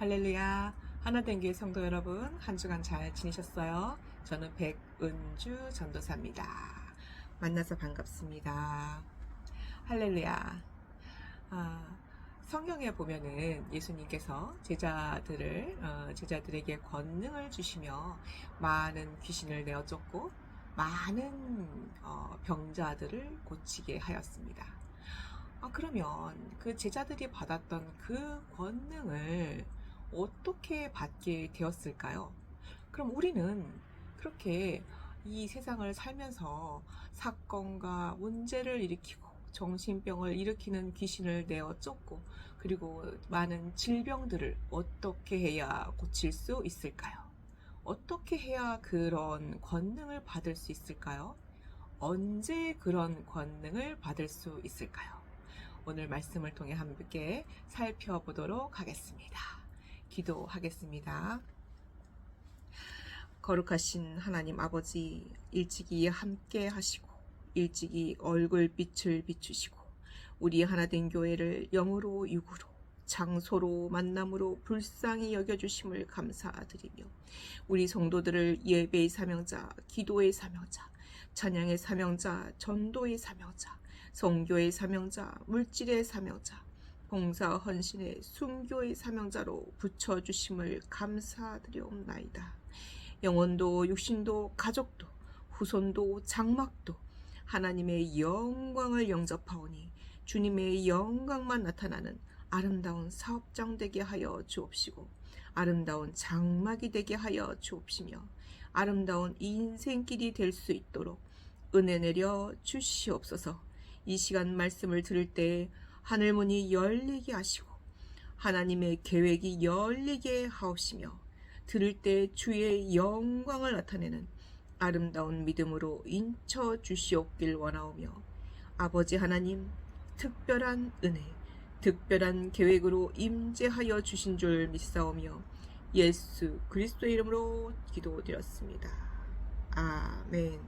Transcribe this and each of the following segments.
할렐루야. 하나된 교회 성도 여러분, 한 주간 잘 지내셨어요? 저는 백은주 전도사입니다. 만나서 반갑습니다. 할렐루야. 성경에 보면은 예수님께서 제자들에게 권능을 주시며 많은 귀신을 내어 쫓고 많은 병자들을 고치게 하였습니다. 그러면 그 제자들이 받았던 그 권능을 어떻게 받게 되었을까요? 그럼 우리는 그렇게 이 세상을 살면서 사건과 문제를 일으키고 정신병을 일으키는 귀신을 내어 쫓고 그리고 많은 질병들을 어떻게 해야 고칠 수 있을까요? 어떻게 해야 그런 권능을 받을 수 있을까요? 언제 그런 권능을 받을 수 있을까요? 오늘 말씀을 통해 함께 살펴보도록 하겠습니다. 기도하겠습니다. 거룩하신 하나님 아버지, 일찍이 함께 하시고 일찍이 얼굴빛을 비추시고 우리 하나된 교회를 영으로 육으로 장소로 만남으로 불쌍히 여겨주심을 감사드리며 우리 성도들을 예배의 사명자, 기도의 사명자, 찬양의 사명자, 전도의 사명자, 성교의 사명자, 물질의 사명자, 봉사 헌신의 순교의 사명자로 붙여주심을 감사드리옵나이다. 영혼도 육신도 가족도 후손도 장막도 하나님의 영광을 영접하오니 주님의 영광만 나타나는 아름다운 사업장 되게 하여 주옵시고 아름다운 장막이 되게 하여 주옵시며 아름다운 인생길이 될 수 있도록 은혜 내려 주시옵소서. 이 시간 말씀을 들을 때 하늘문이 열리게 하시고 하나님의 계획이 열리게 하옵시며 들을 때 주의 영광을 나타내는 아름다운 믿음으로 인쳐 주시옵길 원하오며 아버지 하나님 특별한 은혜, 특별한 계획으로 임재하여 주신 줄 믿사오며 예수 그리스도의 이름으로 기도드렸습니다. 아멘.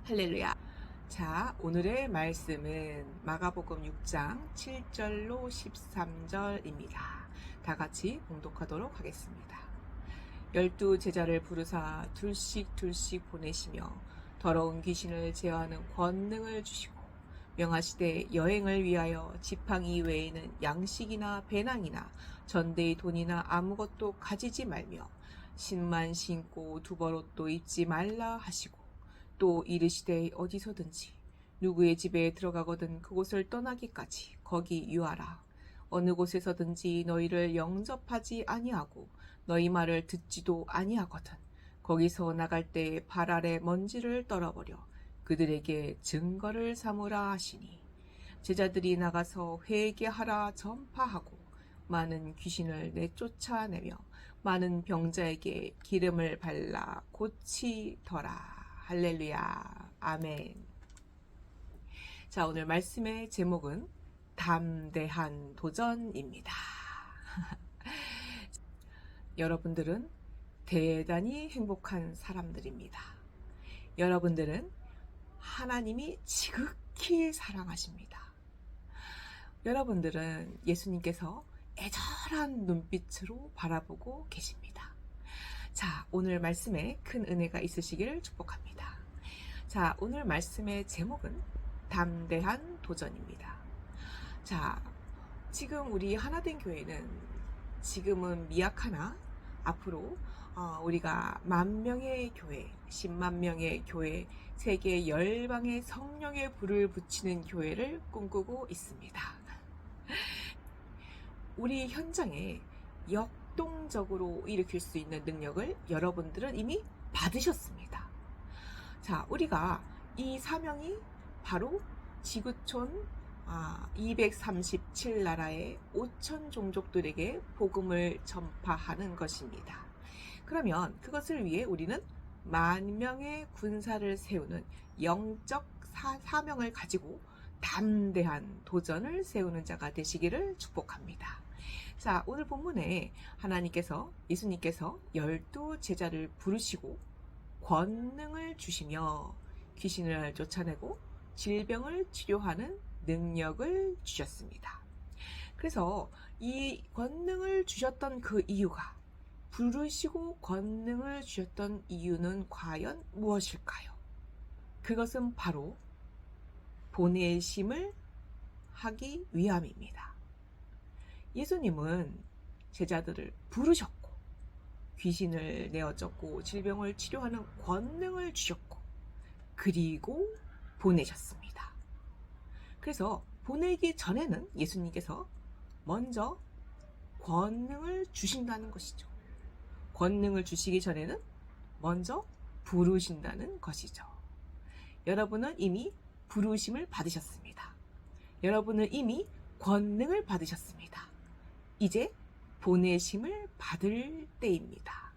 할렐루야. 자, 오늘의 말씀은 마가복음 6장 7절로 13절입니다. 다 같이 봉독하도록 하겠습니다. 12 제자를 부르사 둘씩 보내시며 더러운 귀신을 제어하는 권능을 주시고 명하시되 여행을 위하여 지팡이 외에는 양식이나 배낭이나 전대의 돈이나 아무것도 가지지 말며 신만 신고 두벌옷도 입지 말라 하시고 또 이르시되 어디서든지 누구의 집에 들어가거든 그곳을 떠나기까지 거기 유하라. 어느 곳에서든지 너희를 영접하지 아니하고 너희 말을 듣지도 아니하거든 거기서 나갈 때 발 아래 먼지를 떨어버려 그들에게 증거를 삼으라 하시니 제자들이 나가서 회개하라 전파하고 많은 귀신을 내쫓아내며 많은 병자에게 기름을 발라 고치더라. 할렐루야. 아멘. 자, 오늘 말씀의 제목은 담대한 도전입니다. 여러분들은 대단히 행복한 사람들입니다. 여러분들은 하나님이 지극히 사랑하십니다. 여러분들은 예수님께서 애절한 눈빛으로 바라보고 계십니다. 자, 오늘 말씀에 큰 은혜가 있으시기를 축복합니다. 자, 오늘 말씀의 제목은 담대한 도전입니다. 자, 지금 우리 하나된 교회는 지금은 미약하나 앞으로 우리가 10,000명의 교회, 10만 명의 교회, 세계 열방의 성령의 불을 붙이는 교회를 꿈꾸고 있습니다. 우리 현장에 역동적으로 일으킬 수 있는 능력을 여러분들은 이미 받으셨습니다. 자, 우리가 이 사명이 바로 지구촌 237나라의 5천 종족들에게 복음을 전파하는 것입니다. 그러면 그것을 위해 우리는 10,000명의 군사를 세우는 영적 사명을 가지고 담대한 도전을 세우는 자가 되시기를 축복합니다. 자, 오늘 본문에 예수님께서 12 제자를 부르시고 권능을 주시며 귀신을 쫓아내고 질병을 치료하는 능력을 주셨습니다. 그래서 이 권능을 주셨던 그 이유가, 부르시고 권능을 주셨던 이유는 과연 무엇일까요? 그것은 바로 보내심을 하기 위함입니다. 예수님은 제자들을 부르셨고 귀신을 내어쫓고 질병을 치료하는 권능을 주셨고 그리고 보내셨습니다. 그래서 보내기 전에는 예수님께서 먼저 권능을 주신다는 것이죠. 권능을 주시기 전에는 먼저 부르신다는 것이죠. 여러분은 이미 부르심을 받으셨습니다. 여러분은 이미 권능을 받으셨습니다. 이제 보내심을 받을 때입니다.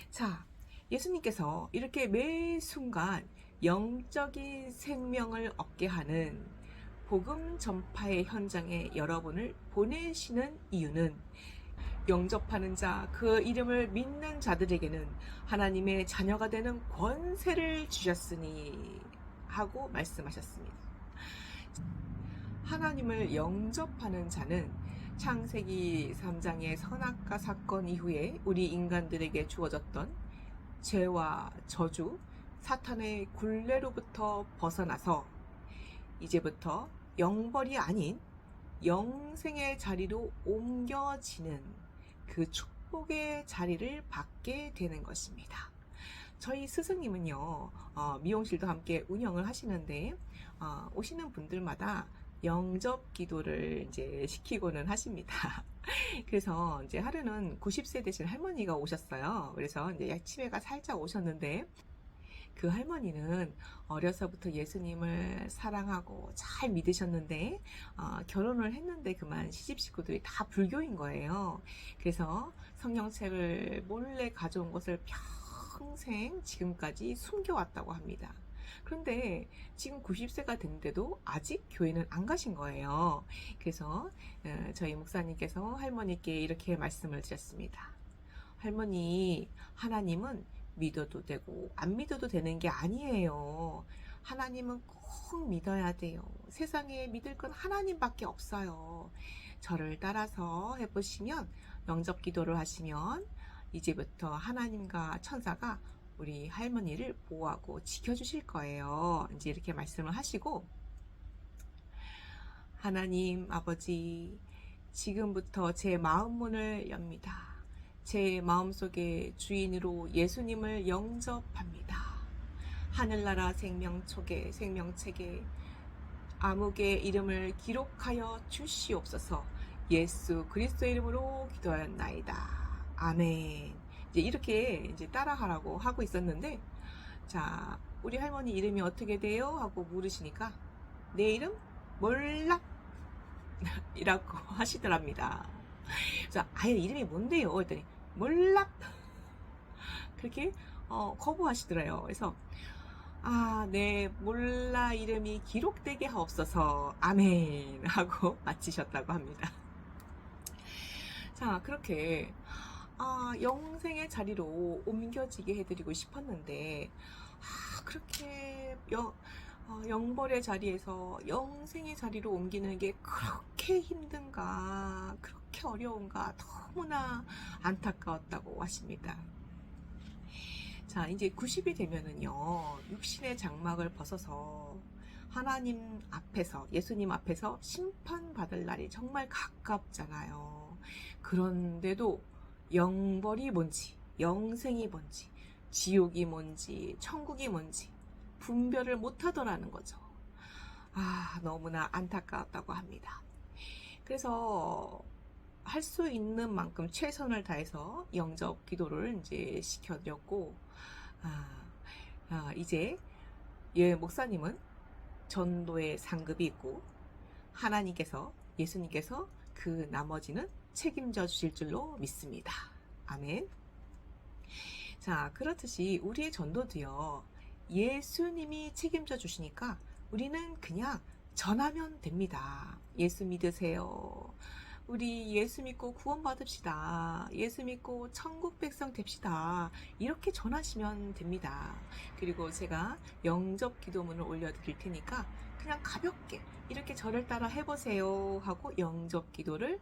자, 예수님께서 이렇게 매 순간 영적인 생명을 얻게 하는 복음 전파의 현장에 여러분을 보내시는 이유는 영접하는 자, 그 이름을 믿는 자들에게는 하나님의 자녀가 되는 권세를 주셨으니 하고 말씀하셨습니다. 하나님을 영접하는 자는 창세기 3장의 선악과 사건 이후에 우리 인간들에게 주어졌던 죄와 저주, 사탄의 굴레로부터 벗어나서 이제부터 영벌이 아닌 영생의 자리로 옮겨지는 그 축복의 자리를 받게 되는 것입니다. 저희 스승님은요, 미용실도 함께 운영을 하시는데, 오시는 분들마다 영접 기도를 이제 시키고는 하십니다. 그래서 이제 하루는 90세 되신 할머니가 오셨어요. 그래서 이제 치매가 살짝 오셨는데, 그 할머니는 어려서부터 예수님을 사랑하고 잘 믿으셨는데 결혼을 했는데 그만 시집 식구들이 다 불교인 거예요. 그래서 성경책을 몰래 가져온 것을 평생 지금까지 숨겨왔다고 합니다. 그런데 지금 90세가 됐는데도 아직 교회는 안 가신 거예요. 그래서 저희 목사님께서 할머니께 이렇게 말씀을 드렸습니다. 할머니, 하나님은 믿어도 되고 안 믿어도 되는 게 아니에요. 하나님은 꼭 믿어야 돼요. 세상에 믿을 건 하나님밖에 없어요. 저를 따라서 해보시면, 영접 기도를 하시면 이제부터 하나님과 천사가 우리 할머니를 보호하고 지켜주실 거예요. 이제 이렇게 말씀을 하시고, 하나님 아버지, 지금부터 제 마음 문을 엽니다. 제 마음속에 주인으로 예수님을 영접합니다. 하늘나라 생명책에 암흑의 이름을 기록하여 주시옵소서. 예수 그리스도의 이름으로 기도하였나이다. 아멘. 이제 이렇게 이제 따라하라고 하고 있었는데, 자, 우리 할머니 이름이 어떻게 돼요? 하고 물으시니까 내 이름 몰라 이라고 하시더랍니다. 그래서 아예 이름이 뭔데요? 했더니 몰라 그렇게 거부하시더래요. 그래서 네, 몰라 이름이 기록되게 하옵소서. 아멘 하고 마치셨다고 합니다. 자, 그렇게 영생의 자리로 옮겨지게 해드리고 싶었는데 그렇게 영벌의 자리에서 영생의 자리로 옮기는 게 그렇게 힘든가, 그렇게 어려운가, 너무나 안타까웠다고 하십니다. 자, 이제 90이 되면은요, 육신의 장막을 벗어서 하나님 앞에서, 예수님 앞에서 심판받을 날이 정말 가깝잖아요. 그런데도 영벌이 뭔지, 영생이 뭔지, 지옥이 뭔지, 천국이 뭔지 분별을 못하더라는 거죠. 너무나 안타까웠다고 합니다. 그래서 할 수 있는 만큼 최선을 다해서 영접 기도를 이제 시켜드렸고, 이제 목사님은 전도의 상급이 있고 하나님께서, 예수님께서 그 나머지는 책임져 주실 줄로 믿습니다. 아멘. 자, 그렇듯이 우리의 전도도요, 예수님이 책임져 주시니까 우리는 그냥 전하면 됩니다. 예수 믿으세요. 우리 예수 믿고 구원받읍시다. 예수 믿고 천국 백성 됩시다. 이렇게 전하시면 됩니다. 그리고 제가 영접 기도문을 올려드릴 테니까 그냥 가볍게 이렇게 저를 따라 해보세요 하고 영접 기도를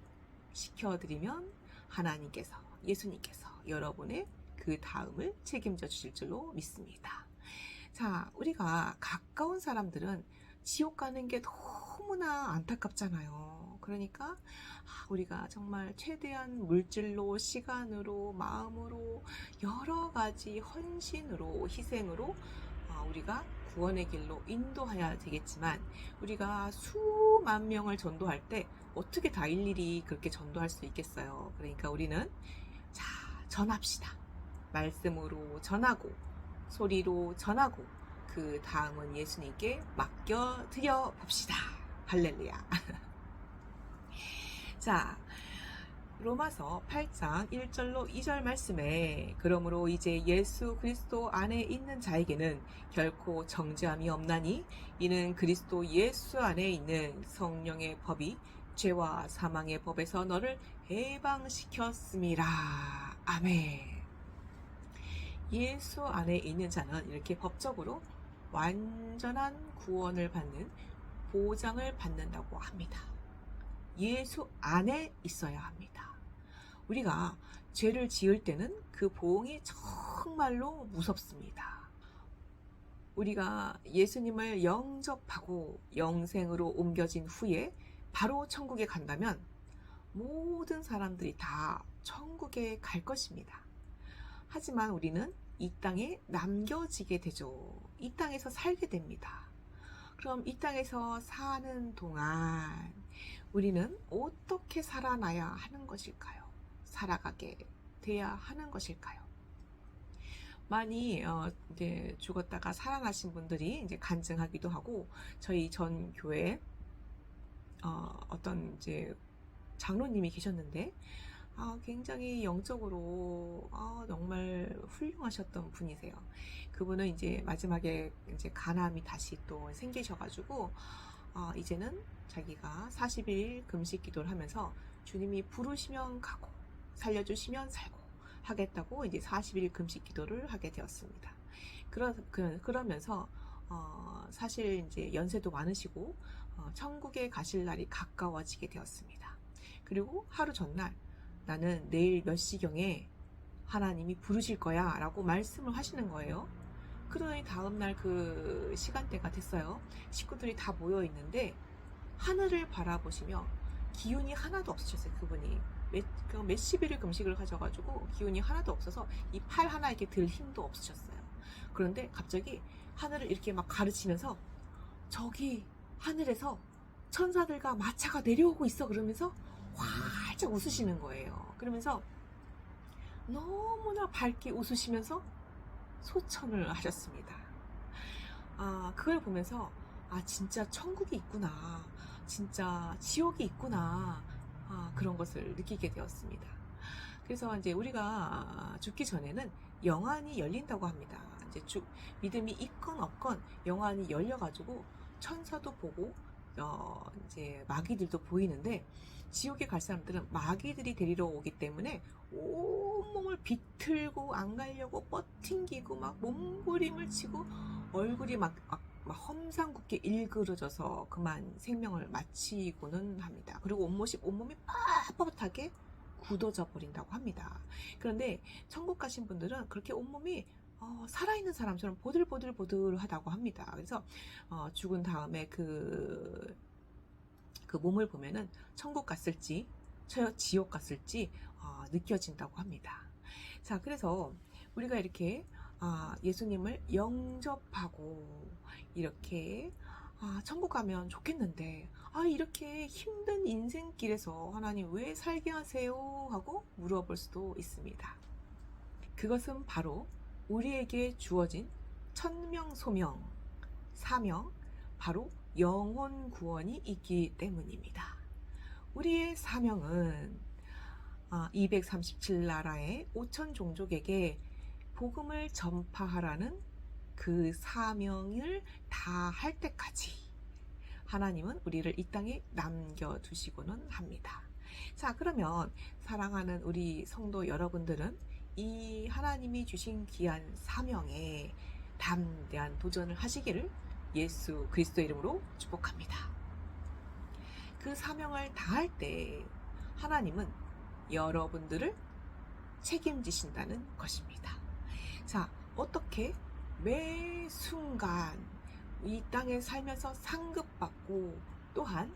시켜드리면 하나님께서, 예수님께서 여러분의 그 다음을 책임져 주실 줄로 믿습니다. 자, 우리가 가까운 사람들은 지옥 가는 게 너무나 안타깝잖아요. 그러니까 우리가 정말 최대한 물질로, 시간으로, 마음으로, 여러 가지 헌신으로, 희생으로 우리가 구원의 길로 인도해야 되겠지만, 우리가 수만 명을 전도할 때 어떻게 다 일일이 그렇게 전도할 수 있겠어요. 그러니까 우리는 자, 전합시다. 말씀으로 전하고 소리로 전하고 그 다음은 예수님께 맡겨드려 봅시다. 할렐루야. 자, 로마서 8장 1절로 2절 말씀에 그러므로 이제 예수 그리스도 안에 있는 자에게는 결코 정죄함이 없나니 이는 그리스도 예수 안에 있는 성령의 법이 죄와 사망의 법에서 너를 해방시켰음이라. 아멘. 예수 안에 있는 자는 이렇게 법적으로 완전한 구원을 받는 보장을 받는다고 합니다. 예수 안에 있어야 합니다. 우리가 죄를 지을 때는 그 보응이 정말로 무섭습니다. 우리가 예수님을 영접하고 영생으로 옮겨진 후에 바로 천국에 간다면 모든 사람들이 다 천국에 갈 것입니다. 하지만 우리는 이 땅에 남겨지게 되죠. 이 땅에서 살게 됩니다. 그럼 이 땅에서 사는 동안 우리는 어떻게 살아나야 하는 것일까요? 살아가게 돼야 하는 것일까요? 많이 이제 죽었다가 살아나신 분들이 이제 간증하기도 하고, 저희 전 교회 어떤 이제 장로님이 계셨는데 굉장히 영적으로 정말 훌륭하셨던 분이세요. 그분은 이제 마지막에 이제 간암이 다시 또 생기셔가지고 이제는 자기가 40일 금식 기도를 하면서 주님이 부르시면 가고 살려주시면 살고 하겠다고 이제 40일 금식 기도를 하게 되었습니다. 그러면서 사실 이제 연세도 많으시고 천국에 가실 날이 가까워지게 되었습니다. 그리고 하루 전날 나는 내일 몇 시경에 하나님이 부르실 거야 라고 말씀을 하시는 거예요. 그러더니 다음날 그 시간대가 됐어요. 식구들이 다 모여 있는데 하늘을 바라보시며 기운이 하나도 없으셨어요. 그분이 몇십 일을 금식을 하셔가지고 기운이 하나도 없어서 이 팔 하나 이렇게 들 힘도 없으셨어요. 그런데 갑자기 하늘을 이렇게 막 가르치면서 저기 하늘에서 천사들과 마차가 내려오고 있어 그러면서 활짝 웃으시는 거예요. 그러면서 너무나 밝게 웃으시면서 소천을 하셨습니다. 그걸 보면서 진짜 천국이 있구나, 진짜 지옥이 있구나, 그런 것을 느끼게 되었습니다. 그래서 이제 우리가 죽기 전에는 영안이 열린다고 합니다. 이제 믿음이 있건 없건 영안이 열려가지고 천사도 보고 이제 마귀들도 보이는데, 지옥에 갈 사람들은 마귀들이 데리러 오기 때문에 온몸을 비틀고 안 가려고 뻗팅기고 막 몸부림을 치고 얼굴이 막 험상궂게 일그러져서 그만 생명을 마치고는 합니다. 그리고 온몸이 빳빳하게 굳어져 버린다고 합니다. 그런데 천국 가신 분들은 그렇게 온몸이 살아있는 사람처럼 보들보들하다고 합니다. 그래서 죽은 다음에 그 몸을 보면은 천국 갔을지 지옥 갔을지 느껴진다고 합니다. 자, 그래서 우리가 이렇게 예수님을 영접하고 이렇게 천국 가면 좋겠는데 이렇게 힘든 인생길에서 하나님 왜 살게 하세요? 하고 물어볼 수도 있습니다. 그것은 바로 우리에게 주어진 천명소명 사명, 바로 영혼 구원이 있기 때문입니다. 우리의 사명은 237나라의 5천 종족에게 복음을 전파하라는 그 사명을 다 할 때까지 하나님은 우리를 이 땅에 남겨두시고는 합니다. 자, 그러면 사랑하는 우리 성도 여러분들은 이 하나님이 주신 귀한 사명에 담대한 도전을 하시기를 예수 그리스도 이름으로 축복합니다. 그 사명을 다할 때 하나님은 여러분들을 책임지신다는 것입니다. 자, 어떻게 매 순간 이 땅에 살면서 상급받고 또한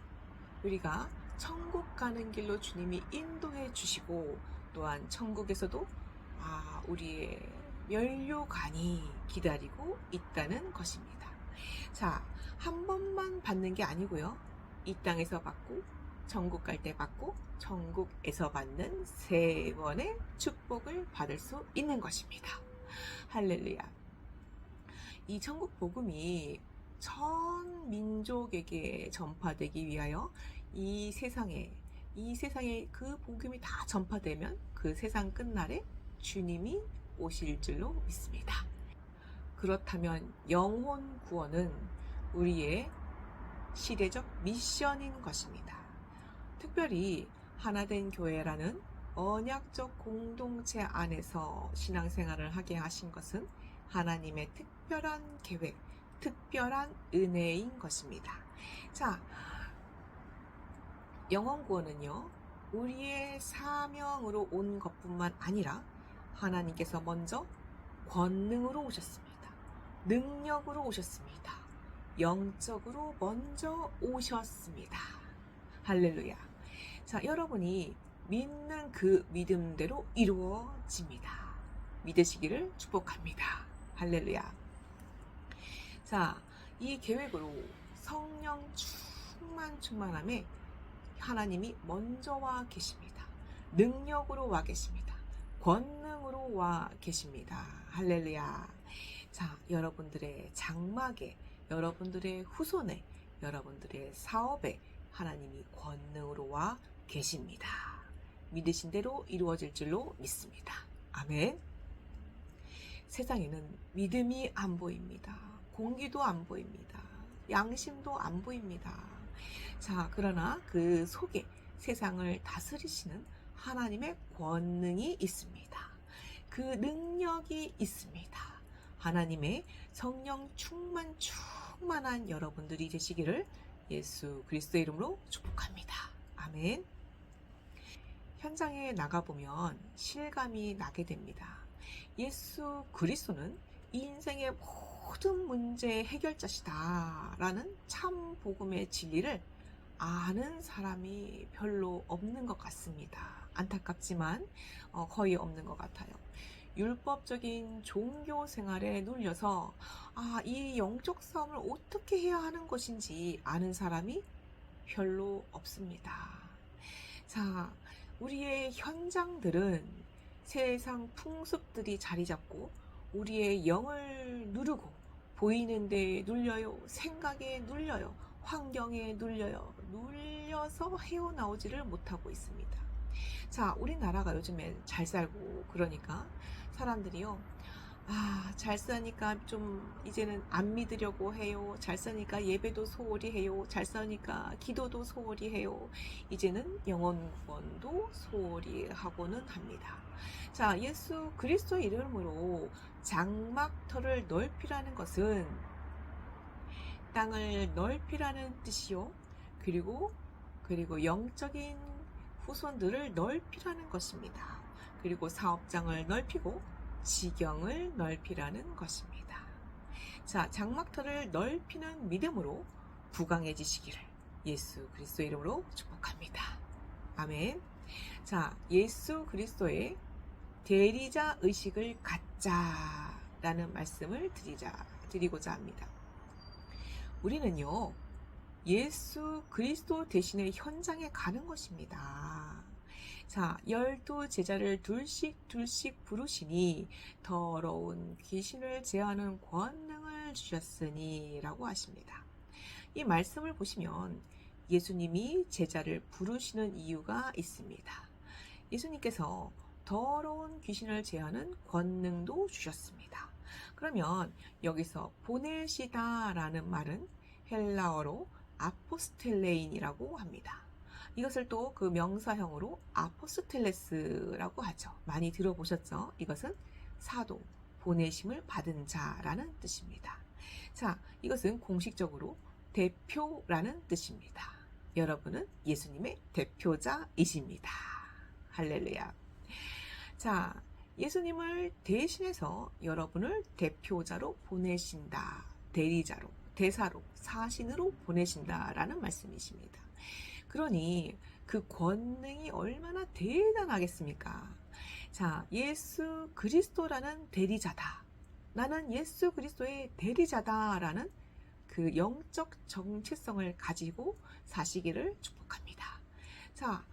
우리가 천국 가는 길로 주님이 인도해 주시고 또한 천국에서도 우리의 면류관이 기다리고 있다는 것입니다. 자, 한 번만 받는 게 아니고요. 이 땅에서 받고 천국 갈 때 받고 천국에서 받는 3번의 축복을 받을 수 있는 것입니다. 할렐루야. 이 천국 복음이 전 민족에게 전파되기 위하여 이 세상에 그 복음이 다 전파되면 그 세상 끝날에 주님이 오실 줄로 믿습니다. 그렇다면 영혼 구원은 우리의 시대적 미션인 것입니다. 특별히 하나된 교회라는 언약적 공동체 안에서 신앙생활을 하게 하신 것은 하나님의 특별한 계획, 특별한 은혜인 것입니다. 자, 영혼 구원은요, 우리의 사명으로 온 것뿐만 아니라 하나님께서 먼저 권능으로 오셨습니다. 능력으로 오셨습니다. 영적으로 먼저 오셨습니다. 할렐루야. 자, 여러분이 믿는 그 믿음대로 이루어집니다. 믿으시기를 축복합니다. 할렐루야. 자, 이 계획으로 성령 충만함에 하나님이 먼저 와 계십니다. 능력으로 와 계십니다. 권능으로 와 계십니다. 할렐루야. 자, 여러분들의 장막에, 여러분들의 후손에, 여러분들의 사업에 하나님이 권능으로 와 계십니다. 믿으신 대로 이루어질 줄로 믿습니다. 아멘. 세상에는 믿음이 안 보입니다. 공기도 안 보입니다. 양심도 안 보입니다. 자, 그러나 그 속에 세상을 다스리시는 하나님의 권능이 있습니다. 그 능력이 있습니다. 하나님의 성령 충만한 여러분들이 되시기를 예수 그리스도의 이름으로 축복합니다. 아멘. 현장에 나가보면 실감이 나게 됩니다. 예수 그리스도는 이 인생의 모든 문제 해결자시다 라는 참 복음의 진리를 아는 사람이 별로 없는 것 같습니다. 안타깝지만 거의 없는 것 같아요. 율법적인 종교 생활에 눌려서 이 영적 싸움을 어떻게 해야 하는 것인지 아는 사람이 별로 없습니다. 자, 우리의 현장들은 세상 풍습들이 자리 잡고 우리의 영을 누르고 보이는데 눌려요, 생각에 눌려요, 환경에 눌려서 헤어나오지를 못하고 있습니다. 자, 우리나라가 요즘에 잘 살고 그러니까 사람들이요, 잘 사니까 좀 이제는 안 믿으려고 해요. 잘 사니까 예배도 소홀히 해요. 잘 사니까 기도도 소홀히 해요. 이제는 영혼 구원도 소홀히 하고는 합니다. 자, 예수 그리스도의 이름으로 장막터를 넓히라는 것은 땅을 넓히라는 뜻이요. 그리고 영적인 후손들을 넓히라는 것입니다. 그리고 사업장을 넓히고 지경을 넓히라는 것입니다. 자, 장막터를 넓히는 믿음으로 부강해지시기를 예수 그리스도의 이름으로 축복합니다. 아멘. 자, 예수 그리스도의 대리자 의식을 갖자라는 말씀을 드리고자 합니다. 우리는요, 예수 그리스도 대신에 현장에 가는 것입니다. 자, 12 제자를 둘씩 부르시니 더러운 귀신을 제하는 권능을 주셨으니 라고 하십니다. 이 말씀을 보시면 예수님이 제자를 부르시는 이유가 있습니다. 예수님께서 더러운 귀신을 제하는 권능도 주셨습니다. 그러면 여기서 보내시다 라는 말은 헬라어로 아포스텔레인이라고 합니다. 이것을 또 그 명사형으로 아포스텔레스라고 하죠. 많이 들어보셨죠? 이것은 사도, 보내심을 받은 자라는 뜻입니다. 자, 이것은 공식적으로 대표라는 뜻입니다. 여러분은 예수님의 대표자이십니다. 할렐루야. 자, 예수님을 대신해서 여러분을 대표자로 보내신다. 대리자로, 대사로, 사신으로 보내신다라는 말씀이십니다. 그러니 그 권능이 얼마나 대단하겠습니까? 자, 예수 그리스도라는 대리자다. 나는 예수 그리스도의 대리자다라는 그 영적 정체성을 가지고 사시기를 축복합니다. 자,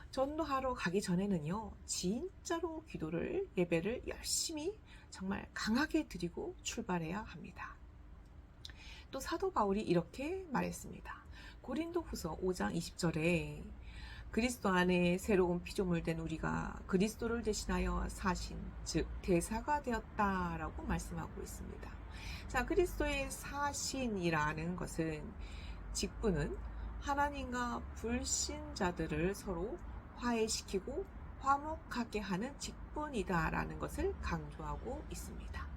전도하러 가기 전에는요, 진짜로 기도를, 예배를 열심히 정말 강하게 드리고 출발해야 합니다. 또 사도 바울이 이렇게 말했습니다. 고린도 후서 5장 20절에 그리스도 안에 새로운 피조물 된 우리가 그리스도를 대신하여 사신, 즉 대사가 되었다라고 말씀하고 있습니다. 자, 그리스도의 사신이라는 것은 직분은 하나님과 불신자들을 서로 화해시키고 화목하게 하는 직분이다라는 것을 강조하고 있습니다.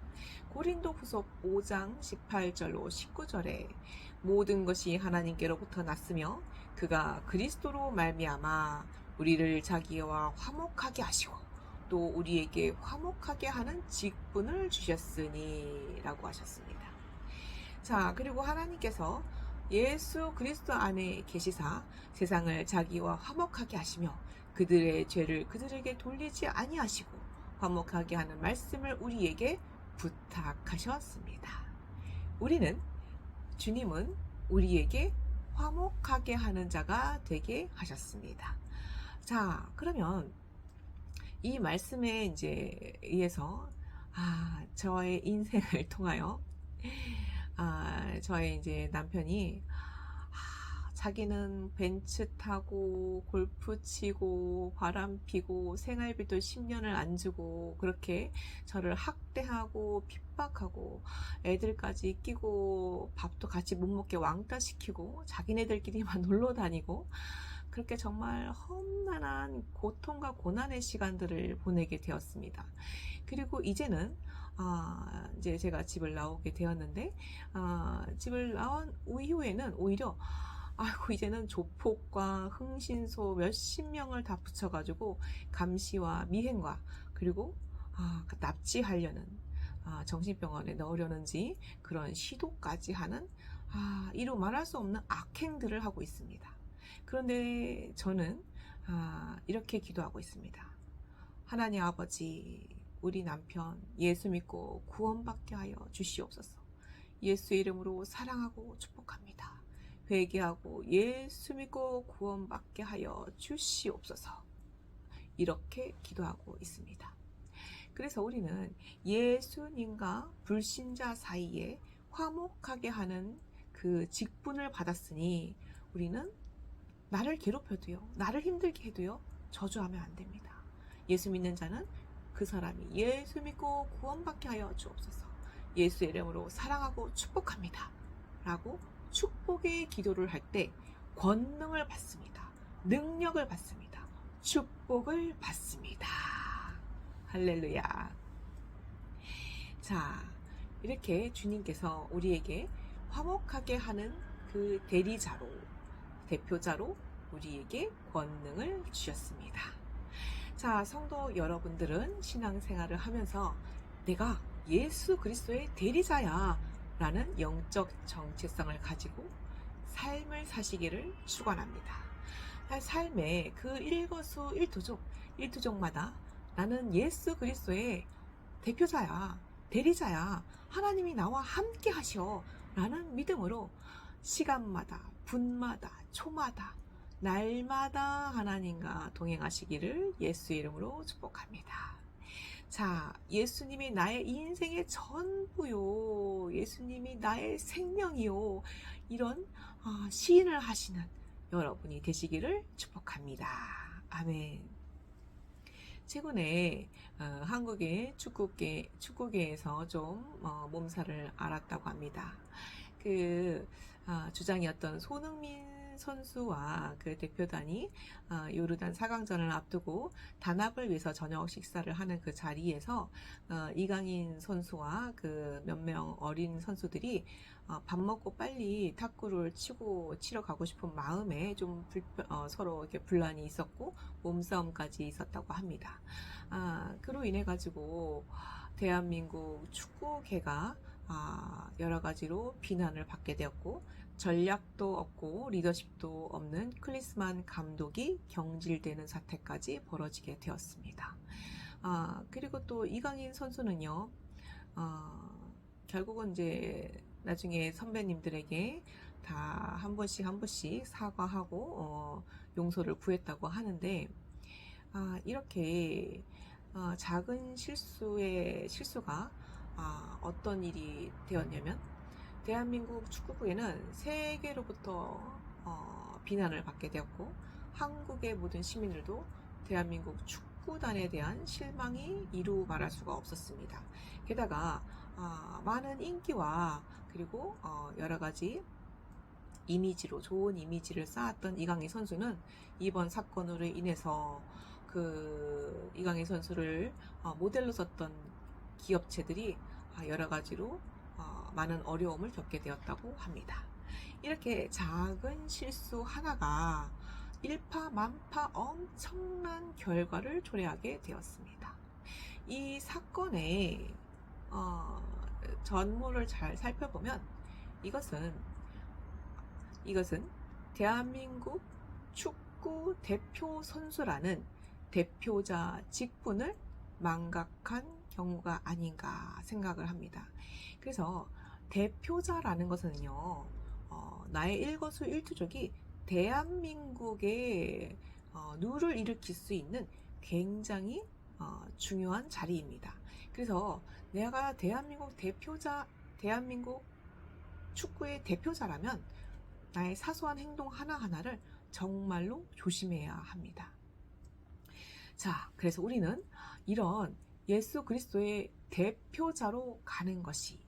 고린도 후서 5장 18절로 19절에 모든 것이 하나님께로부터 났으며 그가 그리스도로 말미암아 우리를 자기와 화목하게 하시고 또 우리에게 화목하게 하는 직분을 주셨으니 라고 하셨습니다. 자, 그리고 하나님께서 예수 그리스도 안에 계시사 세상을 자기와 화목하게 하시며 그들의 죄를 그들에게 돌리지 아니하시고 화목하게 하는 말씀을 우리에게 부탁하셨습니다. 주님은 우리에게 화목하게 하는 자가 되게 하셨습니다. 자, 그러면 이 말씀에 이제 의해서 저의 인생을 통하여 저의 이제 남편이 자기는 벤츠 타고 골프 치고 바람 피고 생활비도 10년을 안 주고 그렇게 저를 학대하고 핍박하고 애들까지 끼고 밥도 같이 못 먹게 왕따 시키고 자기네들끼리만 놀러 다니고 그렇게 정말 험난한 고통과 고난의 시간들을 보내게 되었습니다. 그리고 이제는 이제 제가 집을 나오게 되었는데 집을 나온 이후에는 오히려 이제는 조폭과 흥신소 몇십 명을 다 붙여가지고 감시와 미행과 그리고 납치하려는 정신병원에 넣으려는지 그런 시도까지 하는 이루 말할 수 없는 악행들을 하고 있습니다. 그런데 저는 이렇게 기도하고 있습니다. 하나님 아버지, 우리 남편 예수 믿고 구원받게 하여 주시옵소서. 예수 이름으로 사랑하고 축복합니다. 회개하고 예수 믿고 구원받게 하여 주시옵소서. 이렇게 기도하고 있습니다. 그래서 우리는 예수님과 불신자 사이에 화목하게 하는 그 직분을 받았으니 우리는 나를 괴롭혀도요, 나를 힘들게 해도요, 저주하면 안 됩니다. 예수 믿는 자는 그 사람이 예수 믿고 구원받게 하여 주옵소서. 예수 이름으로 사랑하고 축복합니다. 라고 축복의 기도를 할 때 권능을 받습니다. 능력을 받습니다. 축복을 받습니다. 할렐루야. 자, 이렇게 주님께서 우리에게 화목하게 하는 그 대리자로, 대표자로 우리에게 권능을 주셨습니다. 자, 성도 여러분들은 신앙생활을 하면서 내가 예수 그리스도의 대리자야 라는 영적 정체성을 가지고 삶을 사시기를 축원합니다. 삶의 그 일투족마다 나는 예수 그리스도의 대표자야, 대리자야, 하나님이 나와 함께 하셔 라는 믿음으로 시간마다, 분마다, 초마다, 날마다 하나님과 동행하시기를 예수 이름으로 축복합니다. 자, 예수님이 나의 인생의 전부요, 예수님이 나의 생명이요, 이런 시인을 하시는 여러분이 되시기를 축복합니다. 아멘. 최근에 한국의 축구계에서 좀 몸살을 앓았다고 합니다. 주장이었던 손흥민 선수와 그 대표단이 요르단 4강전을 앞두고 단합을 위해서 저녁 식사를 하는 그 자리에서 이강인 선수와 그 몇 명 어린 선수들이 밥 먹고 빨리 탁구를 치러 가고 싶은 마음에 좀 서로 이렇게 분란이 있었고 몸싸움까지 있었다고 합니다. 그로 인해 가지고 대한민국 축구계가 여러 가지로 비난을 받게 되었고, 전략도 없고 리더십도 없는 클리스만 감독이 경질되는 사태까지 벌어지게 되었습니다. 그리고 또 이강인 선수는요, 결국은 이제 나중에 선배님들에게 다 한 번씩 사과하고 용서를 구했다고 하는데, 이렇게 작은 실수가 어떤 일이 되었냐면, 대한민국 축구부에는 세계로부터 비난을 받게 되었고, 한국의 모든 시민들도 대한민국 축구단에 대한 실망이 이루 말할 수가 없었습니다. 게다가 많은 인기와 그리고 여러 가지 좋은 이미지를 쌓았던 이강인 선수는 이번 사건으로 인해서 그 이강인 선수를 모델로 썼던 기업체들이 여러 가지로 많은 어려움을 겪게 되었다고 합니다. 이렇게 작은 실수 하나가 일파만파 엄청난 결과를 초래하게 되었습니다. 이 사건의 전모를 잘 살펴보면 이것은 대한민국 축구 대표 선수라는 대표자 직분을 망각한 경우가 아닌가 생각을 합니다. 그래서 대표자라는 것은요, 나의 일거수일투족이 대한민국의 누를 일으킬 수 있는 굉장히 중요한 자리입니다. 그래서 내가 대한민국 축구의 대표자라면 나의 사소한 행동 하나하나를 정말로 조심해야 합니다. 자, 그래서 우리는 이런 예수 그리스도의 대리자로 가는 것이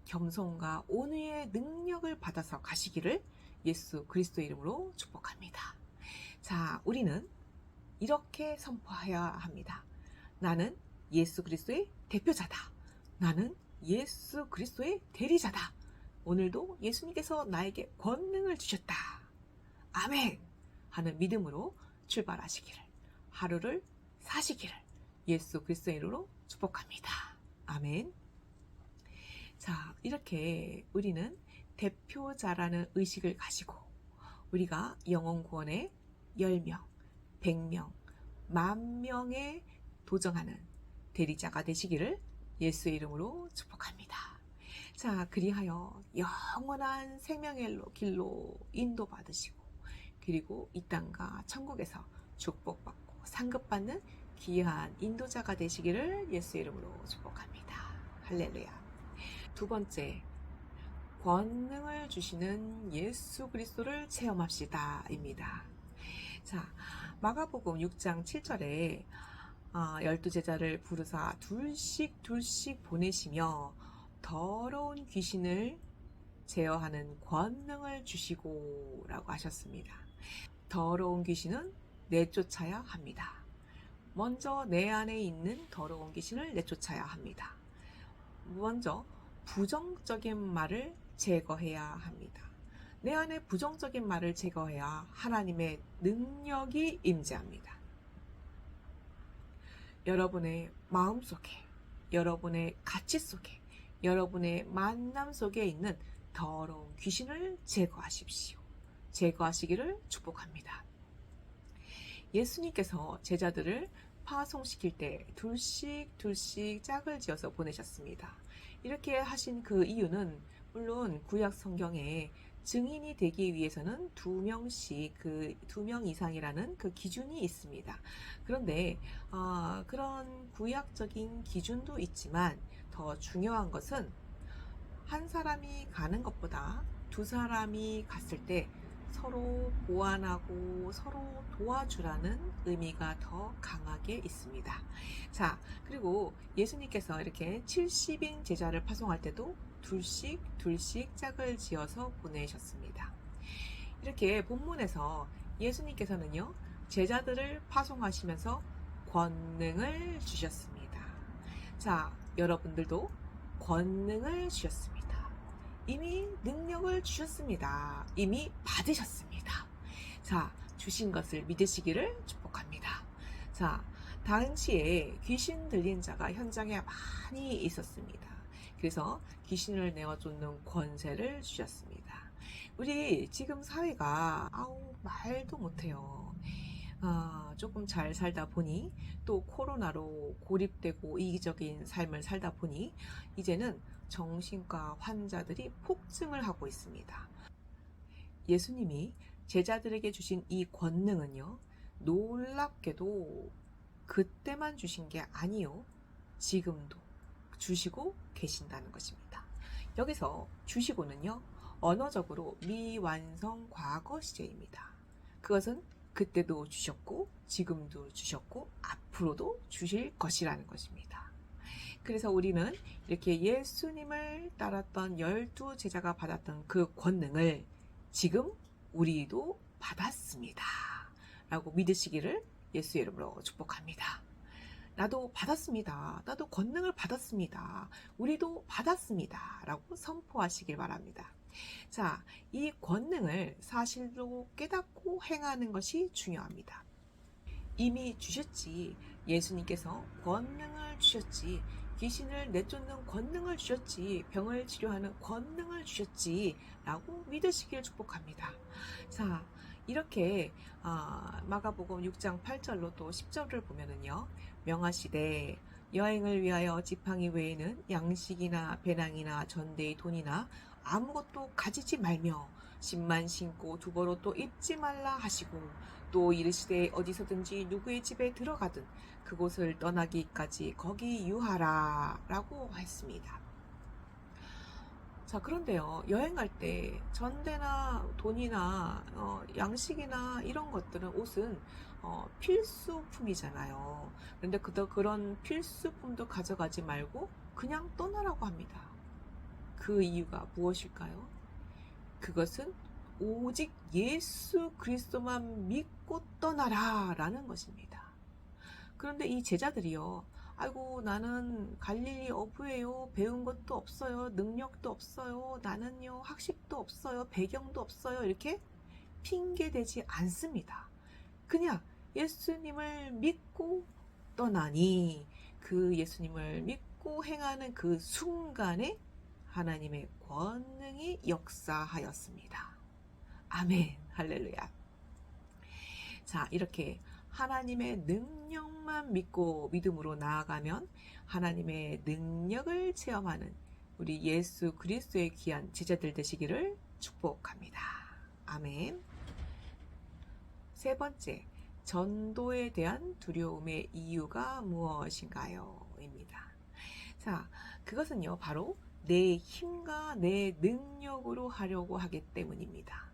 겸손과 온유의 능력을 받아서 가시기를 예수 그리스도의 이름으로 축복합니다. 자, 우리는 이렇게 선포해야 합니다. 나는 예수 그리스도의 대표자다. 나는 예수 그리스도의 대리자다. 오늘도 예수님께서 나에게 권능을 주셨다. 아멘! 하는 믿음으로 출발하시기를, 하루를 사시기를 예수 그리스도의 이름으로 축복합니다. 아멘. 자, 이렇게 우리는 대표자라는 의식을 가지고 우리가 영혼 구원에 10명, 100명, 10,000명에 도전하는 대리자가 되시기를 예수의 이름으로 축복합니다. 자, 그리하여 영원한 생명의 길로 인도받으시고, 그리고 이 땅과 천국에서 축복받고 상급받는 귀한 인도자가 되시기를 예수의 이름으로 축복합니다. 할렐루야. 두 번째, 권능을 주시는 예수 그리스도를 체험합시다 입니다. 자, 마가복음 6장 7절에 12제자를 부르사 둘씩 보내시며 더러운 귀신을 제어하는 권능을 주시고 라고 하셨습니다. 더러운 귀신은 내쫓아야 합니다. 먼저 내 안에 있는 더러운 귀신을 내쫓아야 합니다. 먼저 부정적인 말을 제거해야 합니다. 내 안에 부정적인 말을 제거해야 하나님의 능력이 임재합니다. 여러분의 마음 속에, 여러분의 가치 속에, 여러분의 만남 속에 있는 더러운 귀신을 제거하십시오. 제거하시기를 축복합니다. 예수님께서 제자들을 파송시킬 때 둘씩 짝을 지어서 보내셨습니다. 이렇게 하신 그 이유는 물론 구약 성경에 증인이 되기 위해서는 2명씩, 2명 이상이라는 그 기준이 있습니다. 그런데 그런 구약적인 기준도 있지만 더 중요한 것은 한 사람이 가는 것보다 두 사람이 갔을 때 서로 보완하고 서로 도와주라는 의미가 더 강하게 있습니다. 자, 그리고 예수님께서 이렇게 70인 제자를 파송할 때도 둘씩 짝을 지어서 보내셨습니다. 이렇게 본문에서 예수님께서는요, 제자들을 파송하시면서 권능을 주셨습니다. 자, 여러분들도 권능을 주셨습니다. 이미 능력을 주셨습니다. 이미 받으셨습니다. 자, 주신 것을 믿으시기를 축복합니다. 자, 당시에 귀신 들린 자가 현장에 많이 있었습니다. 그래서 귀신을 내어쫓는 권세를 주셨습니다. 우리 지금 사회가 말도 못해요. 조금 잘 살다 보니 또 코로나로 고립되고 이기적인 삶을 살다 보니 이제는 정신과 환자들이 폭증을 하고 있습니다. 예수님이 제자들에게 주신 이 권능은요, 놀랍게도 그때만 주신 게 아니요, 지금도 주시고 계신다는 것입니다. 여기서 주시고는요, 언어적으로 미완성 과거 시제입니다. 그것은 그때도 주셨고 지금도 주셨고 앞으로도 주실 것이라는 것입니다. 그래서 우리는 이렇게 예수님을 따랐던 12 제자가 받았던 그 권능을 지금 우리도 받았습니다. 라고 믿으시기를 예수의 이름으로 축복합니다. 나도 받았습니다. 나도 권능을 받았습니다. 우리도 받았습니다. 라고 선포하시길 바랍니다. 자, 이 권능을 사실로 깨닫고 행하는 것이 중요합니다. 이미 주셨지. 예수님께서 권능을 주셨지. 귀신을 내쫓는 권능을 주셨지. 병을 치료하는 권능을 주셨지. 라고 믿으시길 축복합니다. 자, 이렇게 마가복음 6장 8절로 또 10절을 보면은요, 명하시되 여행을 위하여 지팡이 외에는 양식이나 배낭이나 전대의 돈이나 아무것도 가지지 말며 신만 신고 두벌옷 또 입지 말라 하시고, 또 이르시되 어디서든지 누구의 집에 들어가든 그곳을 떠나기까지 거기 유하라 라고 했습니다. 자, 그런데요, 여행 갈 때 전대나 돈이나 양식이나 이런 것들은, 옷은 필수품이잖아요. 그런데 그런 필수품도 가져가지 말고 그냥 떠나라고 합니다. 그 이유가 무엇일까요? 그것은 오직 예수 그리스도만 믿고 떠나라 라는 것입니다. 그런데 이 제자들이요, 아이고 나는 갈릴리 어부예요. 배운 것도 없어요. 능력도 없어요. 나는요 학식도 없어요. 배경도 없어요. 이렇게 핑계대지 않습니다. 그냥 예수님을 믿고 떠나니 그 예수님을 믿고 행하는 그 순간에 하나님의 권능이 역사하였습니다. 아멘. 할렐루야. 자, 이렇게 하나님의 능력만 믿고 믿음으로 나아가면 하나님의 능력을 체험하는 우리 예수 그리스도의 귀한 제자들 되시기를 축복합니다. 아멘. 세 번째, 전도에 대한 두려움의 이유가 무엇인가요? 입니다. 자, 그것은요, 바로 내 힘과 내 능력으로 하려고 하기 때문입니다.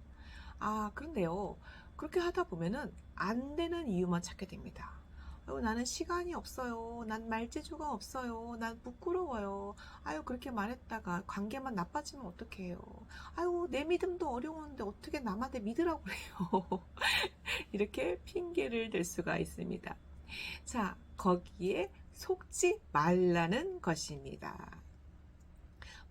그런데요, 그렇게 하다 보면은 안 되는 이유만 찾게 됩니다. 나는 시간이 없어요. 난 말재주가 없어요. 난 부끄러워요. 그렇게 말했다가 관계만 나빠지면 어떡해요. 내 믿음도 어려운데 어떻게 남한테 믿으라고 그래요. 이렇게 핑계를 댈 수가 있습니다. 자, 거기에 속지 말라는 것입니다.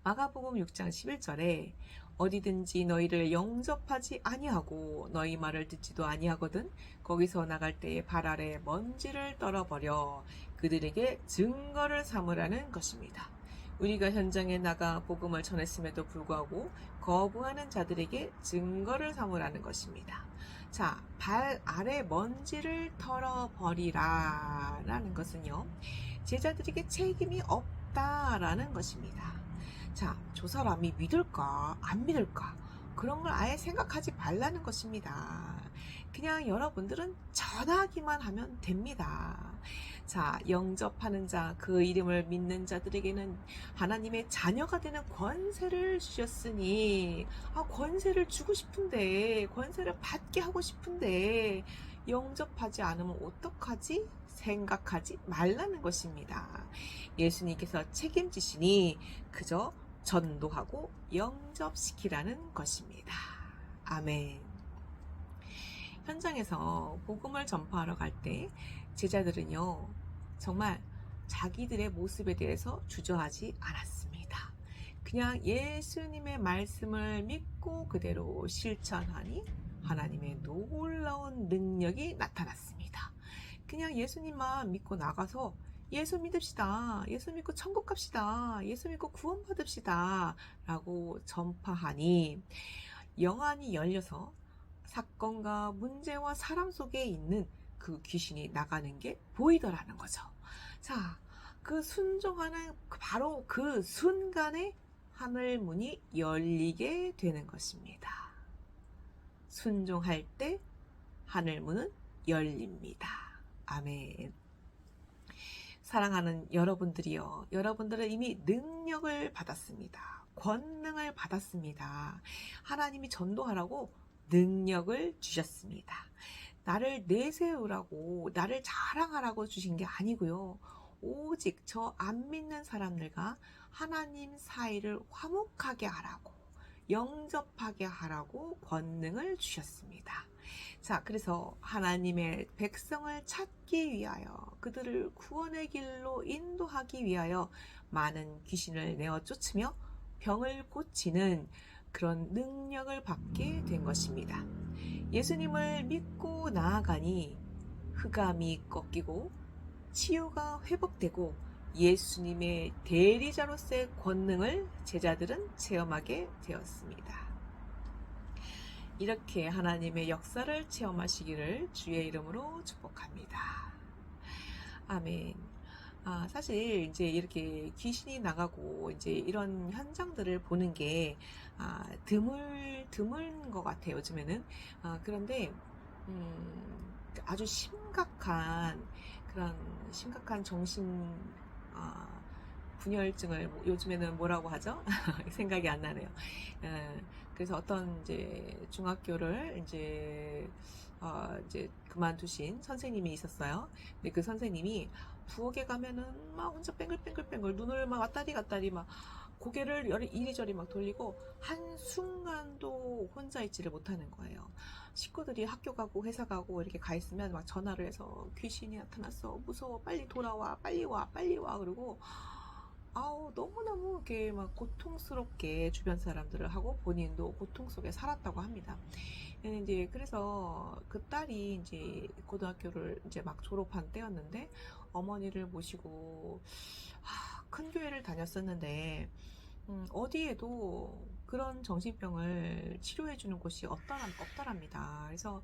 마가복음 6장 11절에 어디든지 너희를 영접하지 아니하고 너희 말을 듣지도 아니하거든 거기서 나갈 때에 발 아래 먼지를 떨어버려 그들에게 증거를 삼으라는 것입니다. 우리가 현장에 나가 복음을 전했음에도 불구하고 거부하는 자들에게 증거를 삼으라는 것입니다. 자, 발 아래 먼지를 털어버리라 라는 것은요, 제자들에게 책임이 없다라는 것입니다. 자, 저 사람이 믿을까 안 믿을까 그런 걸 아예 생각하지 말라는 것입니다. 그냥 여러분들은 전하기만 하면 됩니다. 자, 영접하는 자, 그 이름을 믿는 자들에게는 하나님의 자녀가 되는 권세를 주셨으니, 권세를 주고 싶은데, 권세를 받게 하고 싶은데, 영접하지 않으면 어떡하지? 생각하지 말라는 것입니다. 예수님께서 책임지시니 그저 전도하고 영접시키라는 것입니다. 아멘. 현장에서 복음을 전파하러 갈 때 제자들은요, 정말 자기들의 모습에 대해서 주저하지 않았습니다. 그냥 예수님의 말씀을 믿고 그대로 실천하니 하나님의 놀라운 능력이 나타났습니다. 그냥 예수님만 믿고 나가서 예수 믿읍시다. 예수 믿고 천국 갑시다. 예수 믿고 구원 받읍시다. 라고 전파하니 영안이 열려서 사건과 문제와 사람 속에 있는 그 귀신이 나가는 게 보이더라는 거죠. 자, 그 순종하는 바로 그 순간에 하늘 문이 열리게 되는 것입니다. 순종할 때 하늘 문은 열립니다. 아멘. 사랑하는 여러분들이요, 여러분들은 이미 능력을 받았습니다. 권능을 받았습니다. 하나님이 전도하라고 능력을 주셨습니다. 나를 내세우라고, 나를 자랑하라고 주신 게 아니고요. 오직 저 안 믿는 사람들과 하나님 사이를 화목하게 하라고, 영접하게 하라고 권능을 주셨습니다. 자, 그래서 하나님의 백성을 찾기 위하여, 그들을 구원의 길로 인도하기 위하여 많은 귀신을 내어 쫓으며 병을 고치는 그런 능력을 받게 된 것입니다. 예수님을 믿고 나아가니 흑암이 꺾이고 치유가 회복되고 예수님의 대리자로서의 권능을 제자들은 체험하게 되었습니다. 이렇게 하나님의 역사를 체험하시기를 주의 이름으로 축복합니다. 아멘. 사실 이제 이렇게 귀신이 나가고 이제 이런 현장들을 보는 게 드문 것 같아요, 요즘에는. 그런데 아주 심각한 그런 심각한 정신 분열증을 요즘에는 뭐라고 하죠? 생각이 안 나네요. 그래서 어떤 이제 중학교를 이제 그만두신 선생님이 있었어요. 근데 그 선생님이 부엌에 가면은 막 혼자 뱅글뱅글뱅글 눈을 막 왔다리 갔다리 막 고개를 이리저리 막 돌리고 한순간도 혼자 있지를 못하는 거예요. 식구들이 학교 가고 회사 가고 이렇게 가 있으면 막 전화를 해서 귀신이 나타났어. 무서워. 빨리 돌아와. 빨리 와. 빨리 와. 그러고 너무너무 이렇게 막 고통스럽게 주변 사람들을 하고 본인도 고통 속에 살았다고 합니다. 이제 그래서 그 딸이 이제 고등학교를 이제 막 졸업한 때였는데 어머니를 모시고 큰 교회를 다녔었는데 어디에도 그런 정신병을 치료해주는 곳이 없더랍니다. 그래서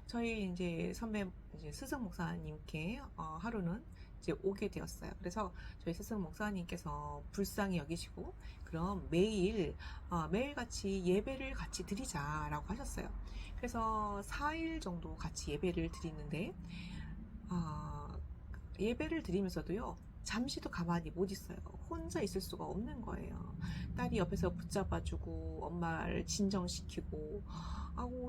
저희 이제 선배 이제 스승 목사님께 하루는 이제 오게 되었어요. 그래서 저희 스승 목사님께서 불쌍히 여기시고 그럼 매일같이 예배를 같이 드리자라고 하셨어요. 그래서 4일 정도 같이 예배를 드리는데 예배를 드리면서도요, 잠시도 가만히 못 있어요. 혼자 있을 수가 없는 거예요. 딸이 옆에서 붙잡아주고 엄마를 진정시키고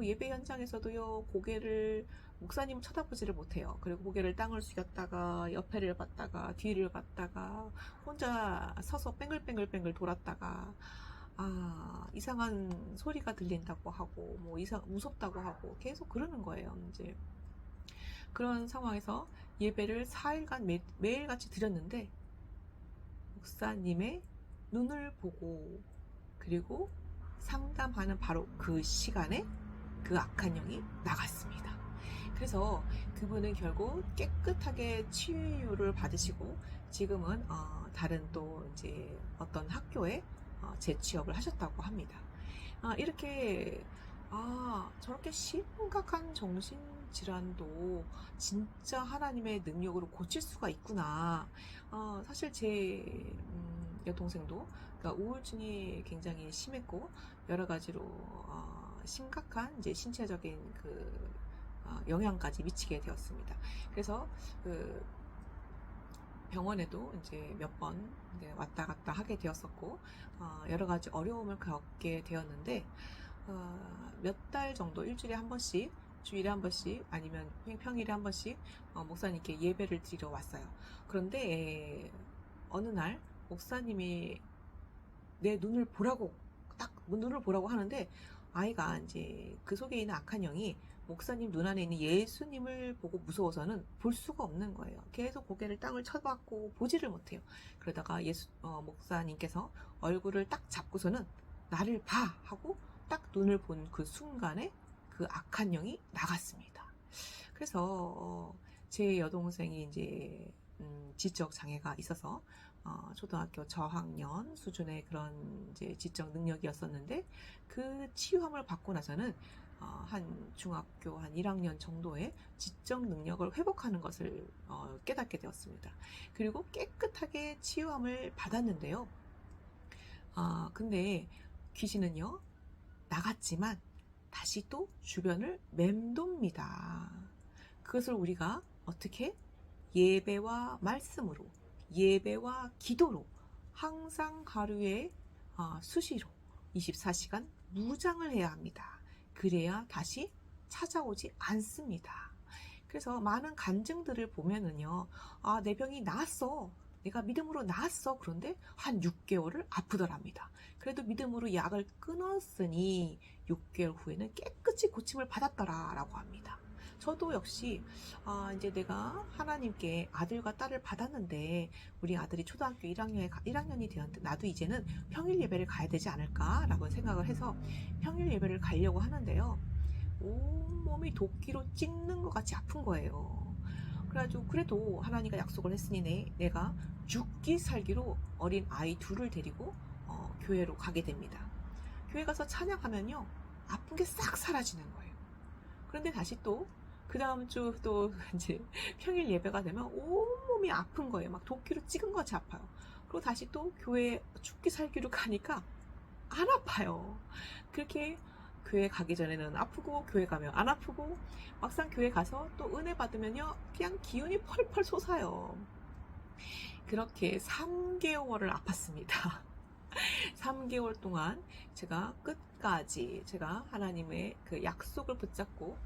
예배 현장에서도요, 고개를 목사님 쳐다보지를 못해요. 그리고 고개를 땅을 숙였다가 옆에를 봤다가 뒤를 봤다가 혼자 서서 뱅글뱅글뱅글 돌았다가 이상한 소리가 들린다고 하고 뭐 무섭다고 하고 계속 그러는 거예요. 이제 그런 상황에서 예배를 4일간 매일같이 드렸는데 목사님의 눈을 보고 그리고 상담하는 바로 그 시간에 그 악한 영이 나갔습니다. 그래서 그분은 결국 깨끗하게 치유를 받으시고 지금은 다른 또 이제 어떤 학교에 재취업을 하셨다고 합니다. 이렇게 저렇게 심각한 정신질환도 진짜 하나님의 능력으로 고칠 수가 있구나. 사실 제 여동생도 그러니까 우울증이 굉장히 심했고 여러 가지로 심각한 이제 신체적인 그 영향까지 미치게 되었습니다. 그래서 그 병원에도 이제 몇 번 왔다 갔다 하게 되었었고, 여러 가지 어려움을 겪게 되었는데, 몇 달 정도 일주일에 한 번씩, 주일에 한 번씩, 아니면 평일에 한 번씩 목사님께 예배를 드리러 왔어요. 그런데 어느 날 목사님이 내 눈을 보라고, 딱 눈을 보라고 하는데, 아이가 이제 그 속에 있는 악한 영이 목사님 눈 안에 있는 예수님을 보고 무서워서는 볼 수가 없는 거예요. 계속 고개를 땅을 쳐박고 보지를 못해요. 그러다가 목사님께서 얼굴을 딱 잡고서는 나를 봐! 하고 딱 눈을 본 그 순간에 그 악한 영이 나갔습니다. 그래서 제 여동생이 이제 지적 장애가 있어서 초등학교 저학년 수준의 그런 이제 지적 능력이었었는데, 그 치유함을 받고 나서는 한 중학교 한 1학년 정도의 지적 능력을 회복하는 것을 깨닫게 되었습니다. 그리고 깨끗하게 치유함을 받았는데요. 근데 귀신은요, 나갔지만 다시 또 주변을 맴돕니다. 그것을 우리가 어떻게? 예배와 말씀으로, 예배와 기도로 항상 하루에 수시로 24시간 무장을 해야 합니다. 그래야 다시 찾아오지 않습니다. 그래서 많은 간증들을 보면은요, 내 병이 나았어, 내가 믿음으로 나았어. 그런데 한 6개월을 아프더랍니다. 그래도 믿음으로 약을 끊었으니 6개월 후에는 깨끗이 고침을 받았더라라고 합니다. 저도 역시 이제 내가 하나님께 아들과 딸을 받았는데, 우리 아들이 초등학교 1학년이 되었는데 나도 이제는 평일 예배를 가야 되지 않을까라고 생각을 해서 평일 예배를 가려고 하는데요, 온몸이 도끼로 찍는 것 같이 아픈 거예요. 그래가지고 그래도 하나님과 약속을 했으니 내가 죽기 살기로 어린 아이 둘을 데리고 교회로 가게 됩니다. 교회 가서 찬양하면요, 아픈 게 싹 사라지는 거예요. 그런데 다시 또 그 다음 주 또 이제 평일 예배가 되면 온몸이 아픈 거예요. 막 도끼로 찍은 것 같이 아파요. 그리고 다시 또 교회 죽기 살기로 가니까 안 아파요. 그렇게 교회 가기 전에는 아프고, 교회 가면 안 아프고, 막상 교회 가서 또 은혜 받으면요, 그냥 기운이 펄펄 솟아요. 그렇게 3개월을 아팠습니다. 3개월 동안 제가 끝까지 제가 하나님의 그 약속을 붙잡고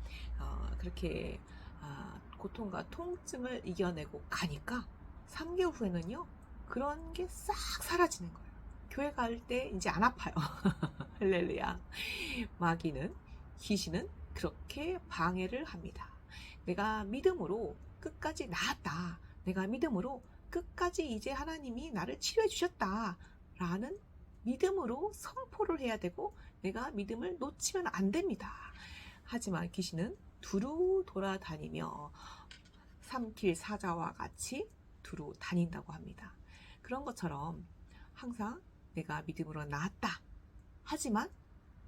그렇게 고통과 통증을 이겨내고 가니까 3개월 후에는요, 그런 게 싹 사라지는 거예요. 교회 갈 때 이제 안 아파요. 할렐루야. 마귀는, 귀신은 그렇게 방해를 합니다. 내가 믿음으로 끝까지 나았다, 내가 믿음으로 끝까지 이제 하나님이 나를 치료해 주셨다 라는 믿음으로 선포를 해야 되고, 내가 믿음을 놓치면 안 됩니다. 하지만 귀신은 두루 돌아다니며 삼킬 사자와 같이 두루 다닌다고 합니다. 그런 것처럼 항상 내가 믿음으로 나았다, 하지만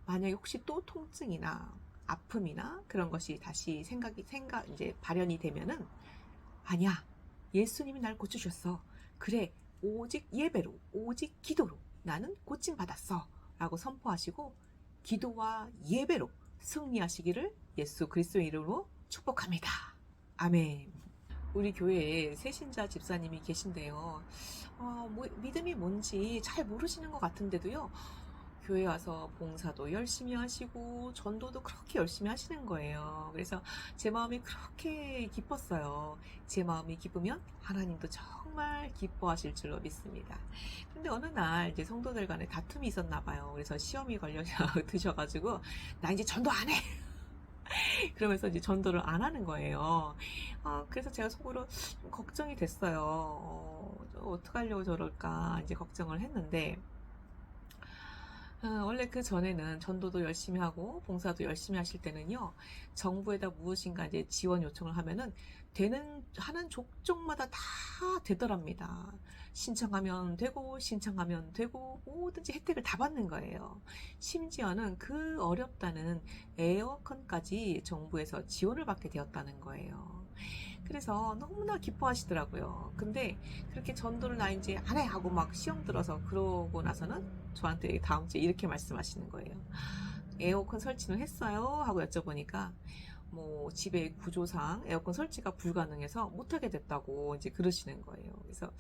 만약에 혹시 또 통증이나 아픔이나 그런 것이 다시 이제 발현이 되면은, 아니야, 예수님이 날 고쳐주셨어. 그래, 오직 예배로, 오직 기도로 나는 고침 받았어 라고 선포하시고, 기도와 예배로 승리하시기를 예수 그리스도의 이름으로 축복합니다. 아멘. 우리 교회에 새신자 집사님이 계신데요, 믿음이 뭔지 잘 모르시는 것 같은데도요, 교회 와서 봉사도 열심히 하시고 전도도 그렇게 열심히 하시는 거예요. 그래서 제 마음이 그렇게 기뻤어요. 제 마음이 기쁘면 하나님도 정말 기뻐하실 줄로 믿습니다. 근데 어느 날 이제 성도들 간에 다툼이 있었나 봐요. 그래서 시험이 걸려 드셔가지고 나 이제 전도 안 해. 그러면서 이제 전도를 안 하는 거예요. 그래서 제가 속으로 좀 걱정이 됐어요. 어떡하려고 저럴까 이제 걱정을 했는데, 원래 그 전에는 전도도 열심히 하고 봉사도 열심히 하실 때는요, 정부에다 무엇인가 이제 지원 요청을 하면은 하는 족족마다 다 되더랍니다. 신청하면 되고 뭐든지 혜택을 다 받는 거예요. 심지어는 그 어렵다는 에어컨까지 정부에서 지원을 받게 되었다는 거예요. 그래서 너무나 기뻐하시더라고요. 근데 그렇게 전도를 나 이제 안 해 하고 막 시험 들어서 그러고 나서는 저한테 다음 주에 이렇게 말씀하시는 거예요. 에어컨 설치는 했어요? 하고 여쭤보니까 뭐 집의 구조상 에어컨 설치가 불가능해서 못하게 됐다고 이제 그러시는 거예요. 그래서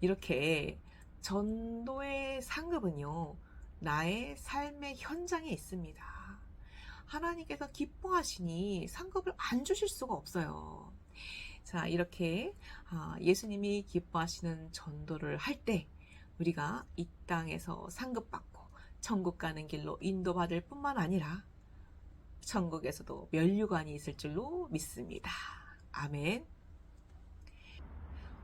이렇게 전도의 상급은요, 나의 삶의 현장에 있습니다. 하나님께서 기뻐하시니 상급을 안 주실 수가 없어요. 자, 이렇게 예수님이 기뻐하시는 전도를 할 때 우리가 이 땅에서 상급받고 천국 가는 길로 인도받을 뿐만 아니라 천국에서도 면류관이 있을 줄로 믿습니다. 아멘.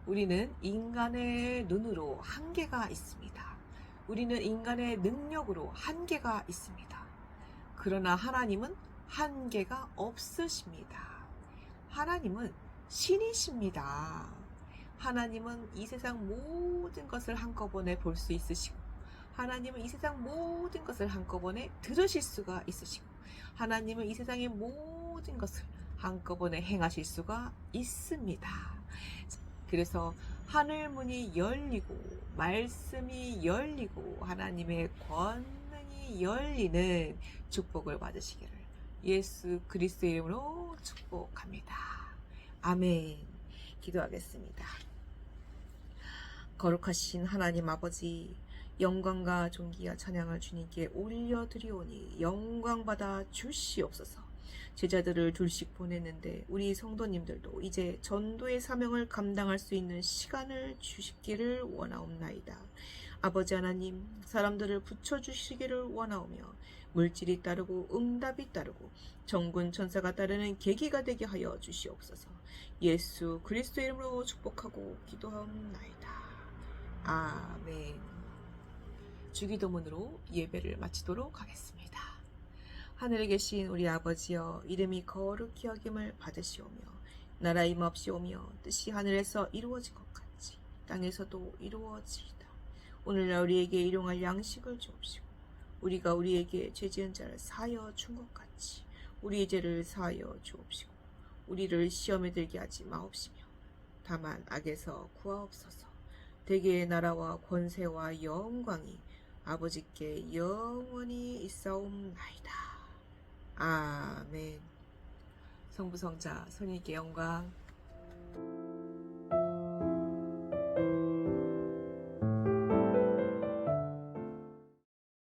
우리는 인간의 눈으로 한계가 있습니다. 우리는 인간의 능력으로 한계가 있습니다. 그러나 하나님은 한계가 없으십니다. 하나님은 신이십니다. 하나님은 이 세상 모든 것을 한꺼번에 볼 수 있으시고, 하나님은 이 세상 모든 것을 한꺼번에 들으실 수가 있으시고, 하나님은 이 세상의 모든 것을 한꺼번에 행하실 수가 있습니다. 그래서 하늘 문이 열리고 말씀이 열리고 하나님의 권능이 열리는 축복을 받으시기를 예수 그리스도의 이름으로 축복합니다. 아멘. 기도하겠습니다. 거룩하신 하나님 아버지, 영광과 존귀와 찬양을 주님께 올려드리오니 영광받아 주시옵소서. 제자들을 둘씩 보냈는데 우리 성도님들도 이제 전도의 사명을 감당할 수 있는 시간을 주시기를 원하옵나이다. 아버지 하나님, 사람들을 붙여주시기를 원하오며 물질이 따르고 응답이 따르고 정군 천사가 따르는 계기가 되게 하여 주시옵소서. 예수 그리스도 이름으로 축복하고 기도하옵나이다. 아멘. 주기도문으로 예배를 마치도록 하겠습니다. 하늘에 계신 우리 아버지여, 이름이 거룩히 여김을 받으시오며 나라 임하옵시오며 뜻이 하늘에서 이루어진 것 같이 땅에서도 이루어지이다. 오늘날 우리에게 일용할 양식을 주옵시고 우리가 우리에게 죄지은 자를 사하여 준 것 같이 우리의 죄를 사하여 주옵시고 우리를 시험에 들게 하지 마옵시며 다만 악에서 구하옵소서. 대개의 나라와 권세와 영광이 아버지께 영원히 있사옵나이다. 아멘. 성부 성자 성령께 영광.